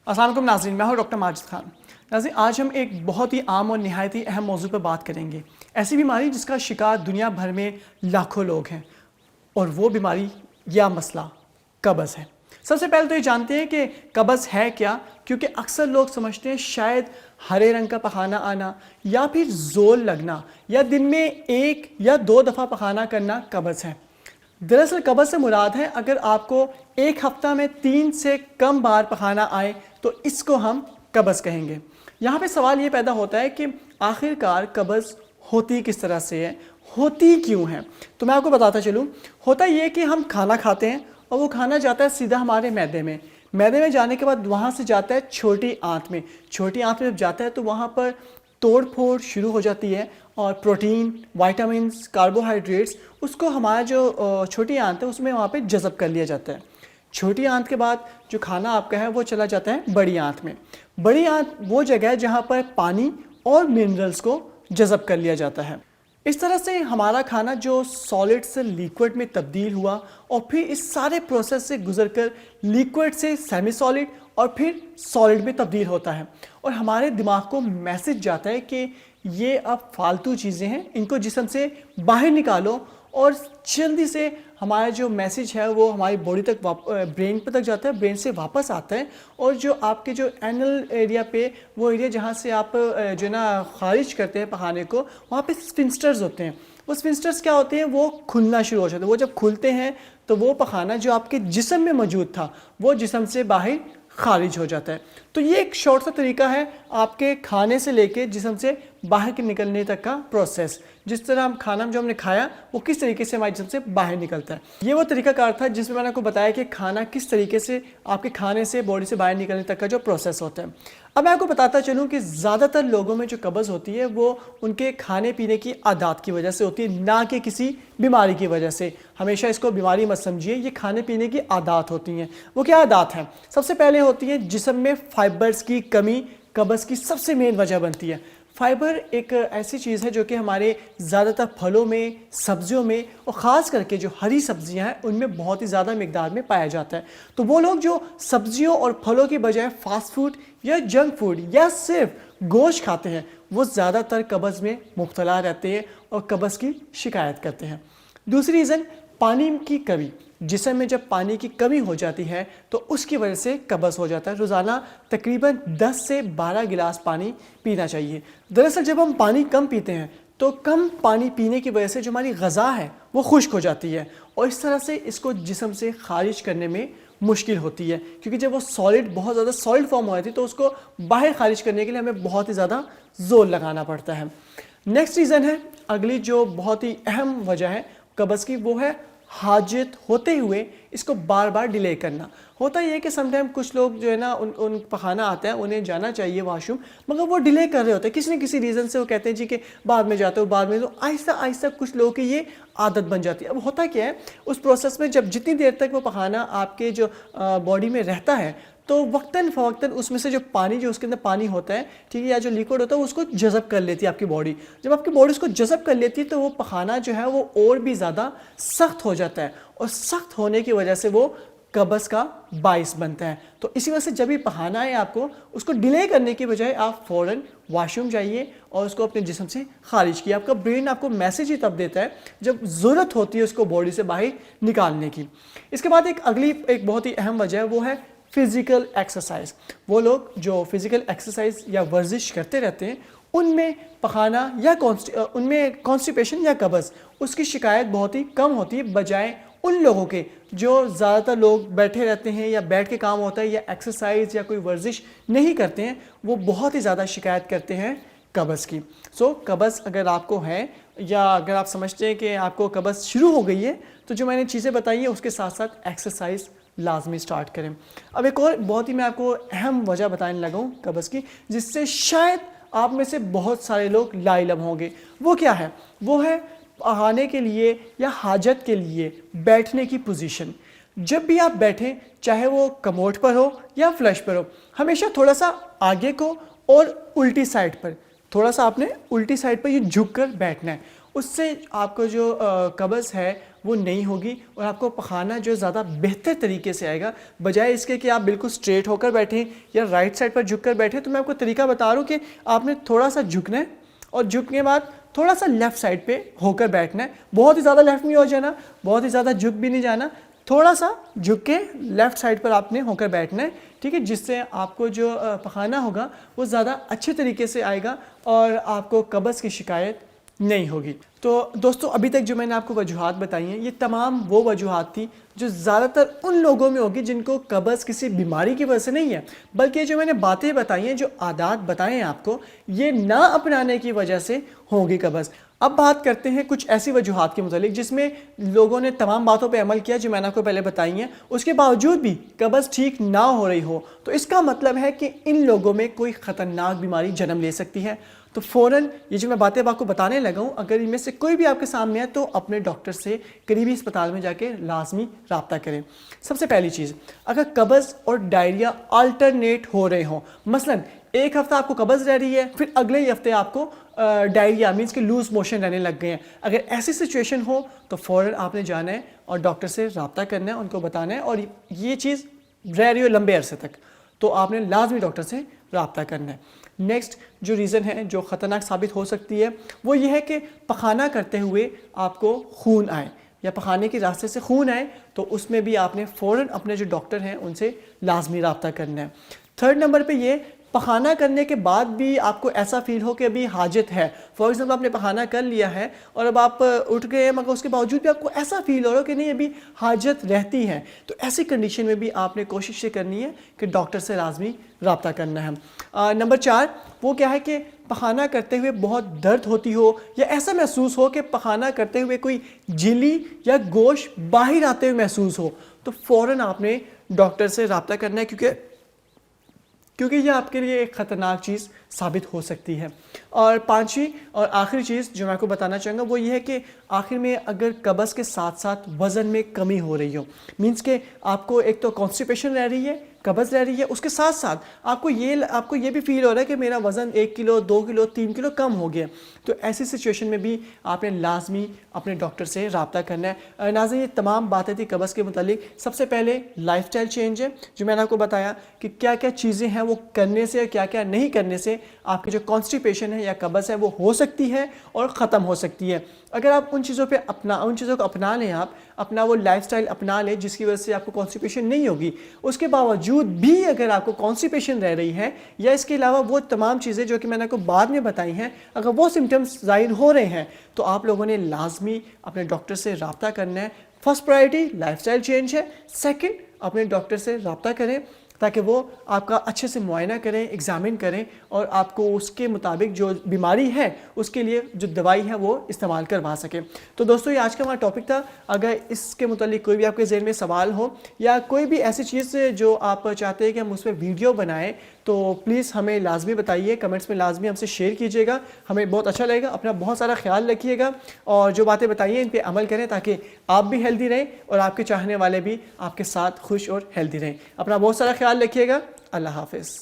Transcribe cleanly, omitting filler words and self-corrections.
अस्सलाम वालेकुम नाज़रीन, मैं हूं डॉक्टर माजिद खान। नाज़रीन, आज हम एक बहुत ही आम और निहायत ही अहम मौजू पर बात करेंगे। ऐसी बीमारी जिसका शिकार दुनिया भर में लाखों लोग हैं, और वो बीमारी या मसला कब्ज़ है। सबसे पहले तो ये जानते हैं कि कब्ज़ है क्या, क्योंकि अक्सर लोग समझते हैं शायद हरे रंग का पखाना आना या फिर ज़ोर लगना या दिन में 1 या 2 दफ़ा पखाना करना कब्ज़ है। दरअसल कब्ज़ से मुराद है अगर आपको एक हफ्ता में 3 से कम बार पखाना आए तो इसको हम कब्ज़ कहेंगे। यहाँ पे सवाल ये पैदा होता है कि आखिरकार कब्ज़ होती किस तरह से है, होती क्यों है। तो मैं आपको बताता चलूँ, होता ये कि हम खाना खाते हैं और वो खाना जाता है सीधा हमारे मैदे में। मैदे में जाने के बाद वहाँ से जाता है छोटी आंत में। छोटी आंत में जब जाता है तो वहाँ पर तोड़ फोड़ शुरू हो जाती है और प्रोटीन, विटामिन्स, कार्बोहाइड्रेट्स उसको हमारा जो छोटी आंत है उसमें वहाँ पे जज़ब कर लिया जाता है। छोटी आंत के बाद जो खाना आपका है वो चला जाता है बड़ी आंत में। बड़ी आंत वो जगह है जहाँ पर पानी और मिनरल्स को जज़ब कर लिया जाता है। इस तरह से हमारा खाना जो सॉलिड से लिक्विड में तब्दील हुआ और फिर इस सारे प्रोसेस से गुजरकर लिक्विड से सेमी सॉलिड और फिर सॉलिड में तब्दील होता है, और हमारे दिमाग को मैसेज जाता है कि ये अब फालतू चीज़ें हैं, इनको जिस्म से बाहर निकालो, और जल्दी से हमारा जो मैसेज है वो हमारी बॉडी तक ब्रेन पे तक जाता है, ब्रेन से वापस आता है, और जो आपके जो एनल एरिया पे वो एरिया जहाँ से आप जो ना खारिज करते हैं पखाने को, वहाँ पे स्फिंक्टर्स होते हैं। वो स्फिंक्टर्स क्या होते हैं, वो खुलना शुरू हो जाते हैं। वो जब खुलते हैं तो वो पखाना जो आपके जिस्म में मौजूद था वो जिस्म से बाहर खारिज हो जाता है। तो ये एक शॉर्ट सा तरीका है आपके खाने से लेके जिस्म से बाहर के निकलने तक का प्रोसेस। जिस तरह हम खाना जो हमने खाया वो किस तरीके से हमारे जिस्म से बाहर निकलता है, ये वो तरीकाकार था जिसमें मैंने आपको बताया कि खाना किस तरीके से आपके खाने से बॉडी से बाहर निकलने तक का जो प्रोसेस होता है। अब मैं आपको बताता चलूँ कि ज़्यादातर लोगों में जो कब्ज़ होती है वो उनके खाने पीने की आदत की वजह से होती है, ना कि किसी बीमारी की वजह से। हमेशा इसको बीमारी मत समझिए, ये खाने पीने की आदत होती हैं। वो क्या आदत हैं? सबसे पहले होती है जिस्म में फाइबर्स की कमी कब्ज़ की सबसे मेन वजह बनती है। फाइबर एक ऐसी चीज़ है जो कि हमारे ज़्यादातर फलों में, सब्जियों में, और ख़ास करके जो हरी सब्जियां हैं उनमें बहुत ही ज़्यादा मिकदार में पाया जाता है। तो वो लोग जो सब्जियों और फलों की बजाय फास्ट फूड या जंक फूड या सिर्फ गोश्त खाते हैं वो ज़्यादातर कब्ज़ में मुब्तला रहते हैं और कब्ज़ की शिकायत करते हैं। दूसरी रीज़न पानी की कमी। जिस्म में जब पानी की कमी हो जाती है तो उसकी वजह से कब्ज़ हो जाता है। रोज़ाना तकरीबन 10 से 12 गिलास पानी पीना चाहिए। दरअसल जब हम पानी कम पीते हैं तो कम पानी पीने की वजह से जो हमारी ग़ज़ा है वो खुश्क हो जाती है, और इस तरह से इसको जिस्म से खारिज करने में मुश्किल होती है, क्योंकि जब वो सॉलिड बहुत ज़्यादा सॉलिड फॉर्म हो जाती है तो उसको बाहर खारिज करने के लिए हमें बहुत ही ज़्यादा ज़ोर लगाना पड़ता है। नेक्स्ट रीज़न है, अगली जो बहुत ही अहम वजह है कब्ज़ की, वो है हाजत होते हुए इसको बार बार डिले करना। होता ये है कि समटाइम कुछ लोग जो है ना उन पखाना आता है, उन्हें जाना चाहिए वॉशरूम, मगर वो डिले कर रहे होते हैं किसी न किसी रीज़न से। वो कहते हैं जी कि बाद में जाते हो, बाद में। तो आहिस्ता आहिस्ता कुछ लोगों की ये आदत बन जाती है। अब होता क्या है, उस प्रोसेस में जब जितनी देर तक वो पखाना आपके जो बॉडी में रहता है तो वक्तन फ़वक्तन उसमें से जो पानी, जो उसके अंदर पानी होता है, ठीक है, या जो लिक्विड होता है उसको जज़ब कर लेती है आपकी बॉडी। जब आपकी बॉडी उसको जज़ब कर लेती है तो वो पखाना जो है वो और भी ज़्यादा सख्त हो जाता है, और सख्त होने की वजह से वो कब्ज़ का बाइस बनता है। तो इसी वजह से जब भी पखाना है आपको उसको डिले करने की बजाय आप फ़ौरन वॉशरूम जाइए और उसको अपने जिस्म से खारिज किया। आपका ब्रेन आपको मैसेज ही तब देता है जब ज़रूरत होती है उसको बॉडी से बाहर निकालने की। इसके बाद एक बहुत ही अहम वजह है, वो है फिज़िकल एक्सरसाइज। वो लोग जो फिज़िकल एक्सरसाइज या वर्जिश करते रहते हैं उनमें पखाना या उनमें कॉन्स्टिपेशन या कब्ज़ उसकी शिकायत बहुत ही कम होती है, बजाय उन लोगों के जो ज़्यादातर लोग बैठे रहते हैं या बैठ के काम होता है या एक्सरसाइज या कोई वर्जिश नहीं करते हैं, वो बहुत ही ज़्यादा शिकायत करते हैं कब्ज़ की। सो कब्ज़ अगर आपको है या अगर आप समझते हैं कि आपको कब्ज़ शुरू हो गई है तो जो मैंने चीज़ें बताई हैं उसके साथ साथ एक्सरसाइज लाजमी स्टार्ट करें। अब एक और बहुत ही मैं आपको अहम वजह बताने लगा हूँ कब्ज़ की, जिससे शायद आप में से बहुत सारे लोग लाइलम होंगे। वो क्या है? वो है पखाने के लिए या हाजत के लिए बैठने की पोजीशन। जब भी आप बैठें, चाहे वो कमोड पर हो या फ्लश पर हो, हमेशा थोड़ा सा आगे को और उल्टी साइड पर, थोड़ा सा आपने उल्टी साइड पर ये झुक कर बैठना है। उससे आपको जो कब्ज़ है वो नहीं होगी और आपको पखाना जो ज़्यादा बेहतर तरीके से आएगा। बजाय इसके कि आप बिल्कुल स्ट्रेट होकर बैठें या राइट साइड पर झुक कर बैठें, तो मैं आपको तरीका बता रहा हूँ कि आपने थोड़ा सा झुकना है और झुकने के बाद थोड़ा सा लेफ़्ट साइड पे होकर बैठना है। बहुत ही ज़्यादा लेफ़्ट नहीं हो जाना, बहुत ही ज़्यादा झुक भी नहीं जाना, थोड़ा सा झुक के लेफ़्ट साइड पर आपने होकर बैठना है, ठीक है, जिससे आपको जो पखाना होगा वो ज़्यादा अच्छे तरीके से आएगा और आपको कब्ज़ की शिकायत नहीं होगी। तो दोस्तों, अभी तक जो मैंने आपको वजूहात बताई हैं, ये तमाम वो वजूहात थी जो ज़्यादातर उन लोगों में होगी जिनको कब्ज़ किसी बीमारी की वजह से नहीं है, बल्कि जो मैंने बातें बताई हैं, जो आदात बताए हैं आपको, ये ना अपनाने की वजह से होगी कब्ज़। अब बात करते हैं कुछ ऐसी वजूहात के मुतालिक जिसमें लोगों ने तमाम बातों पे अमल किया जो मैंने आपको पहले बताई हैं, उसके बावजूद भी कब्ज़ ठीक ना हो रही हो, तो इसका मतलब है कि इन लोगों में कोई ख़तरनाक बीमारी जन्म ले सकती है। तो फ़ौरन ये जो मैं बातें आपको बताने लगा हूँ, अगर इनमें से कोई भी आपके सामने है तो अपने डॉक्टर से करीबी अस्पताल में जाके लाजमी रब्ता करें। सबसे पहली चीज़, अगर कब्ज़ और डायरिया अल्टरनेट हो रहे हों, मसलन एक हफ्ता आपको कब्ज़ रह रही है, फिर अगले ही हफ्ते आपको डायरिया मीन्स कि लूज़ मोशन रहने लग गए हैं, अगर ऐसी सिचुएशन हो तो फ़ौरन आपने जाना है और डॉक्टर से रब्ता करना है, उनको बताना है, और ये चीज़ रह रही हो लंबे अरसे तक तो आपने लाजमी डॉक्टर से रब्ता करना है। नेक्स्ट जो रीज़न है जो ख़तरनाक साबित हो सकती है वो ये है कि पखाना करते हुए आपको खून आए या पखाने के रास्ते से खून आए, तो उसमें भी आपने फ़ौरन अपने जो डॉक्टर हैं उनसे लाजमी रब्ता करना है। थर्ड नंबर पे ये, पखाना करने के बाद भी आपको ऐसा फील हो कि अभी हाजत है, फॉर एग्जाम्पल आपने पखाना कर लिया है और अब आप उठ गए हैं, मगर उसके बावजूद भी आपको ऐसा फील हो रहा है कि नहीं अभी हाजत रहती है, तो ऐसी कंडीशन में भी आपने कोशिश ये करनी है कि डॉक्टर से लाजमी रब्ता करना है। नंबर 4 वो क्या है कि पखाना करते हुए बहुत दर्द होती हो या ऐसा महसूस हो कि पखाना करते हुए कोई झिल्ली या गोश्त बाहर आते हुए महसूस हो, तो फ़ौरन आपने डॉक्टर से रब्ता करना है, क्योंकि यह आपके लिए एक ख़तरनाक चीज़ साबित हो सकती है। और पांचवी और आखिरी चीज़ जो मैं आपको बताना चाहूँगा वो ये है कि आखिर में अगर कब्ज़ के साथ साथ वज़न में कमी हो रही हो, मीन्स के आपको एक तो कॉन्स्टिपेशन रह रही है, कब्ज़ रह रही है, उसके साथ साथ आपको ये भी फील हो रहा है कि मेरा वज़न 1 किलो 2 किलो 3 किलो कम हो गया, तो ऐसी सिचुएशन में भी आपने लाजमी अपने डॉक्टर से रब्ता करना है। नाज़रीन, ये तमाम बातें थी कब्ज़ के मुतालिक। सबसे पहले लाइफस्टाइल चेंज है जो मैंने आपको बताया कि क्या क्या चीज़ें हैं वो करने से क्या क्या नहीं करने से आपकी जो कॉन्स्टिपेशन है या कब्ज़ है वो हो सकती है और ख़त्म हो सकती है। अगर आप उन चीज़ों को अपना लें, आप अपना वो लाइफस्टाइल अपना लें जिसकी वजह से आपको कॉन्स्टिपेशन नहीं होगी, उसके बावजूद भी अगर आपको कॉन्स्टिपेशन रह रही है या इसके अलावा वो तमाम चीज़ें जो कि मैंने आपको बाद में बताई हैं, अगर वो सिम्टम्स ज़ाहिर हो रहे हैं तो आप लोगों ने लाजमी अपने डॉक्टर से रब्ता करना है। फर्स्ट प्रायोरिटी लाइफस्टाइल चेंज है, सेकंड अपने डॉक्टर से रब्ता करें ताकि वो आपका अच्छे से मुआयना करें, एग्ज़ामिन करें और आपको उसके मुताबिक जो बीमारी है उसके लिए जो दवाई है वो इस्तेमाल करवा सकें। तो दोस्तों, ये आज का हमारा टॉपिक था। अगर इसके मुतालिक कोई भी आपके ज़हन में सवाल हो या कोई भी ऐसी चीज़ जो आप चाहते हैं कि हम उस पर वीडियो बनाएं, तो प्लीज़ हमें लाजमी बताइए, कमेंट्स में लाजमी हमसे शेयर कीजिएगा, हमें बहुत अच्छा लगेगा। अपना बहुत सारा ख्याल रखिएगा और जो बातें बताइए इन पे अमल करें ताकि आप भी हेल्दी रहें और आपके चाहने वाले भी आपके साथ खुश और हेल्दी रहें। अपना बहुत सारा ख्याल रखिएगा। अल्लाह हाफ़िज़।